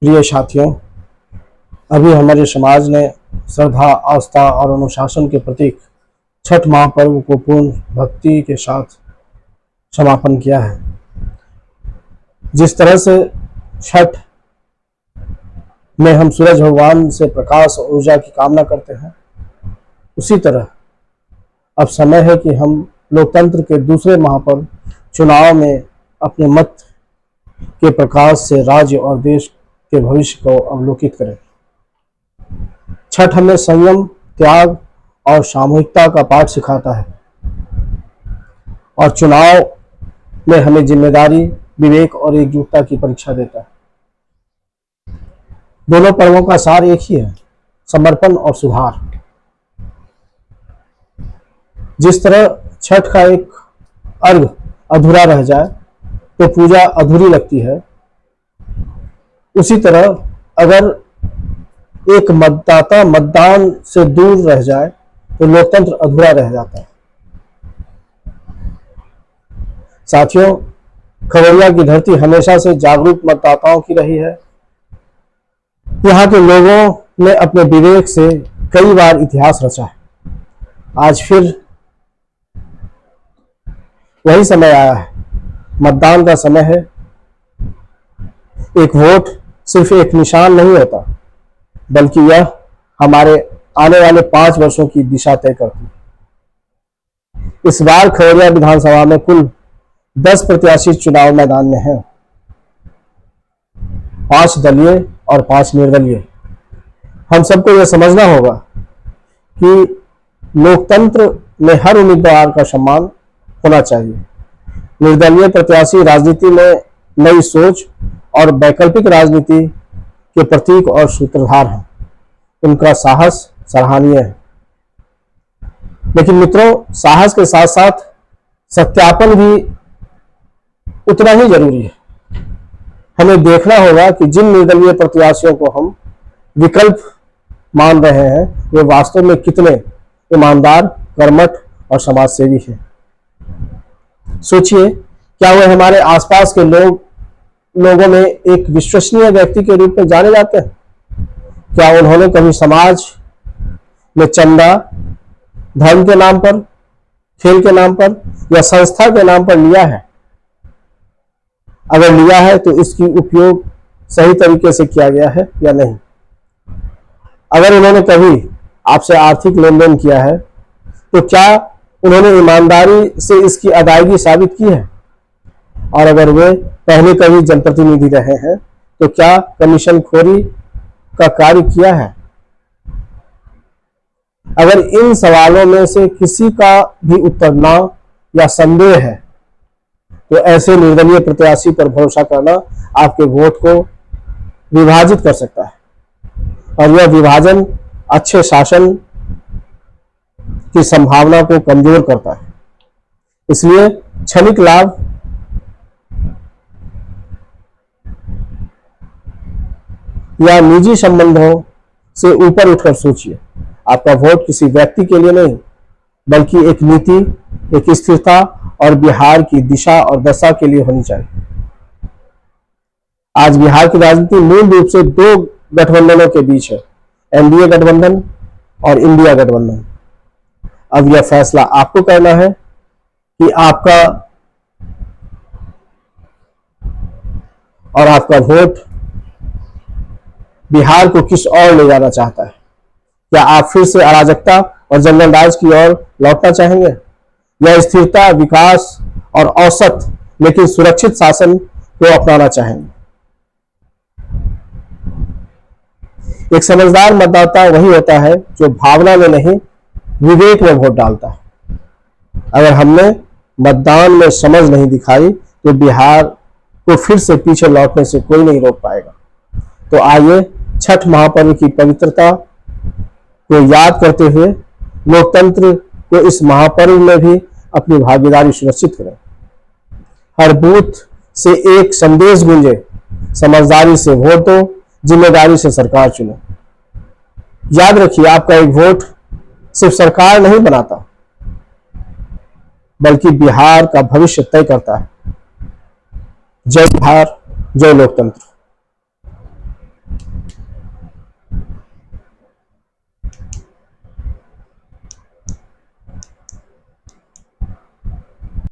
प्रिय साथियों, अभी हमारे समाज ने श्रद्धा, आस्था और अनुशासन के प्रतीक छठ महापर्व को पूर्ण भक्ति के साथ समापन किया है। जिस तरह से छठ में हम सूरज भगवान से प्रकाश और ऊर्जा की कामना करते हैं, उसी तरह अब समय है कि हम लोकतंत्र के दूसरे महापर्व चुनाव में अपने मत के प्रकाश से राज्य और देश के भविष्य को अवलोकित करें। छठ हमें संयम, त्याग और सामूहिकता का पाठ सिखाता है और चुनाव में हमें जिम्मेदारी, विवेक और एकजुटता की परीक्षा देता है। दोनों पर्वों का सार एक ही है, समर्पण और सुधार। जिस तरह छठ का एक अर्घ अधूरा रह जाए तो पूजा अधूरी लगती है, उसी तरह अगर एक मतदाता मतदान से दूर रह जाए तो लोकतंत्र अधूरा रह जाता है। साथियों, खगड़िया की धरती हमेशा से जागरूक मतदाताओं की रही है। यहाँ के लोगों ने अपने विवेक से कई बार इतिहास रचा है। आज फिर वही समय आया है। मतदान का समय है। एक वोट सिर्फ एक निशान नहीं होता, बल्कि यह हमारे आने वाले 5 वर्षों की दिशा तय करती है। इस बार खगड़िया विधानसभा में कुल 10 प्रत्याशी चुनाव मैदान में हैं, 5 दलीय और 5 निर्दलीय। हम सबको यह समझना होगा कि लोकतंत्र में हर उम्मीदवार का सम्मान होना चाहिए। निर्दलीय प्रत्याशी राजनीति में नई सोच और वैकल्पिक राजनीति के प्रतीक और सूत्रधार हैं। उनका साहस सराहनीय है, लेकिन मित्रों, साहस के साथ साथ सत्यापन भी उतना ही जरूरी है। हमें देखना होगा कि जिन निर्दलीय प्रत्याशियों को हम विकल्प मान रहे हैं, वे वास्तव में कितने ईमानदार, कर्मठ और समाजसेवी हैं। सोचिए, क्या वे हमारे आसपास के लोगों में एक विश्वसनीय व्यक्ति के रूप में जाने जाते हैं? क्या उन्होंने कभी समाज में चंदा धर्म के नाम पर, खेल के नाम पर या संस्था के नाम पर लिया है? अगर लिया है तो इसकी उपयोग सही तरीके से किया गया है या नहीं? अगर उन्होंने कभी आपसे आर्थिक लेन देन किया है तो क्या उन्होंने ईमानदारी से इसकी अदायगी साबित की है? और अगर वे पहले कभी जनप्रतिनिधि रहे हैं तो क्या कमीशन खोरी का कार्य किया है? अगर इन सवालों में से किसी का भी उत्तर ना या संदेह है तो ऐसे निर्दलीय प्रत्याशी पर भरोसा करना आपके वोट को विभाजित कर सकता है, और यह विभाजन अच्छे शासन की संभावना को कमजोर करता है। इसलिए क्षणिक लाभ या निजी संबंधों से ऊपर उठकर सोचिए। आपका वोट किसी व्यक्ति के लिए नहीं, बल्कि एक नीति, एक स्थिरता और बिहार की दिशा और दशा के लिए होनी चाहिए। आज बिहार की राजनीति मूल रूप से 2 गठबंधनों के बीच है, एनडीए गठबंधन और इंडिया गठबंधन। अब यह फैसला आपको करना है कि आपका और आपका वोट बिहार को किस ओर ले जाना चाहता है। क्या आप फिर से अराजकता और जंगल राज की ओर लौटना चाहेंगे, या स्थिरता, विकास और औसत लेकिन सुरक्षित शासन को अपनाना चाहेंगे? एक समझदार मतदाता वही होता है जो भावना में नहीं, विवेक में वोट डालता है। अगर हमने मतदान में समझ नहीं दिखाई तो बिहार को फिर से पीछे लौटने से कोई नहीं रोक पाएगा। तो आइए छठ महापर्व की पवित्रता को याद करते हुए लोकतंत्र को इस महापर्व में भी अपनी भागीदारी सुनिश्चित करें। हर बूथ से एक संदेश गूंजे, समझदारी से वोट दो, जिम्मेदारी से सरकार चुनो। याद रखिए, आपका एक वोट सिर्फ सरकार नहीं बनाता, बल्कि बिहार का भविष्य तय करता है। जय बिहार, जय लोकतंत्र।